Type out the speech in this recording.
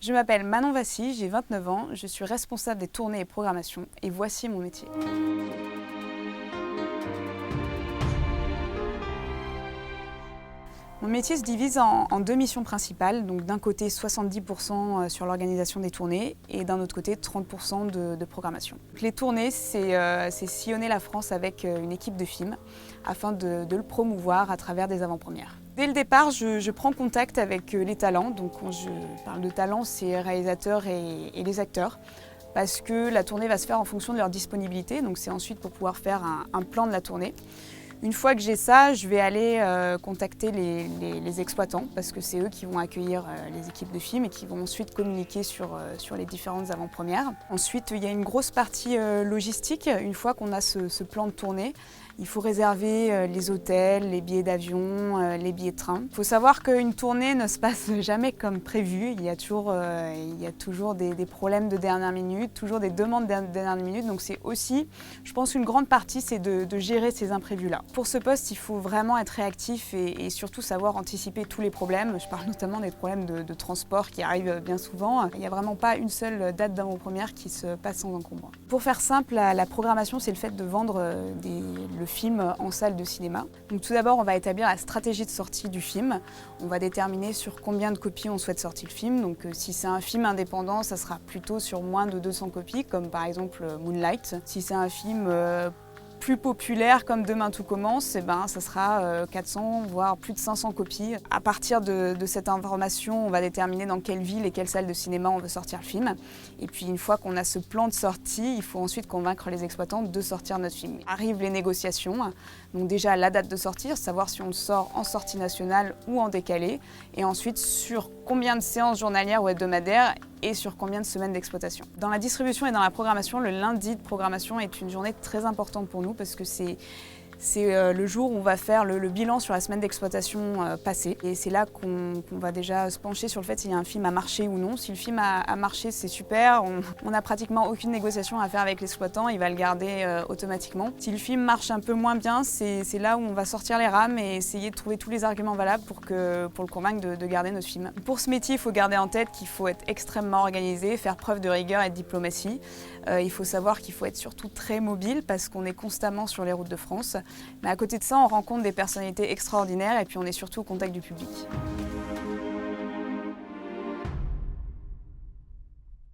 Je m'appelle Manon Vassy, j'ai 29 ans, je suis responsable des tournées et programmations et voici mon métier. Mon métier se divise en deux missions principales, donc d'un côté 70% sur l'organisation des tournées et d'un autre côté 30% de programmation. Donc les tournées, c'est sillonner la France avec une équipe de films afin de le promouvoir à travers des avant-premières. Dès le départ, je prends contact avec les talents, donc quand je parle de talents, c'est les réalisateurs et les acteurs, parce que la tournée va se faire en fonction de leur disponibilité, donc c'est ensuite pour pouvoir faire un plan de la tournée. Une fois que j'ai ça, je vais aller contacter les exploitants parce que c'est eux qui vont accueillir les équipes de films et qui vont ensuite communiquer sur les différentes avant-premières. Ensuite, il y a une grosse partie logistique. Une fois qu'on a ce plan de tournée, il faut réserver les hôtels, les billets d'avion, les billets de train. Il faut savoir qu'une tournée ne se passe jamais comme prévu. Il y a toujours des problèmes de dernière minute, toujours des demandes de dernière minute. Donc c'est aussi, je pense, une grande partie, c'est de gérer ces imprévus-là. Pour ce poste, il faut vraiment être réactif et surtout savoir anticiper tous les problèmes. Je parle notamment des problèmes de transport qui arrivent bien souvent. Il n'y a vraiment pas une seule date d'avant-première qui se passe sans encombre. Pour faire simple, la programmation, c'est le fait de vendre le film en salle de cinéma. Donc tout d'abord, on va établir la stratégie de sortie du film. On va déterminer sur combien de copies on souhaite sortir le film. Donc si c'est un film indépendant, ça sera plutôt sur moins de 200 copies, comme par exemple Moonlight. Si c'est un film plus populaire comme Demain tout commence, ça sera 400 voire plus de 500 copies. À partir de cette information, on va déterminer dans quelle ville et quelle salle de cinéma on veut sortir le film. Et puis une fois qu'on a ce plan de sortie, il faut ensuite convaincre les exploitants de sortir notre film. Arrivent les négociations, donc déjà la date de sortir, savoir si on le sort en sortie nationale ou en décalé, et ensuite sur combien de séances journalières ou hebdomadaires et sur combien de semaines d'exploitation. Dans la distribution et dans la programmation, le lundi de programmation est une journée très importante pour nous parce que c'est le jour où on va faire le bilan sur la semaine d'exploitation passée. Et c'est là qu'on va déjà se pencher sur le fait s'il y a un film à marcher ou non. Si le film a marché, c'est super. On n'a pratiquement aucune négociation à faire avec l'exploitant, il va le garder automatiquement. Si le film marche un peu moins bien, c'est là où on va sortir les rames et essayer de trouver tous les arguments valables pour le convaincre de garder notre film. Pour ce métier, il faut garder en tête qu'il faut être extrêmement organisé, faire preuve de rigueur et de diplomatie. Il faut savoir qu'il faut être surtout très mobile parce qu'on est constamment sur les routes de France. Mais à côté de ça, on rencontre des personnalités extraordinaires et puis on est surtout au contact du public.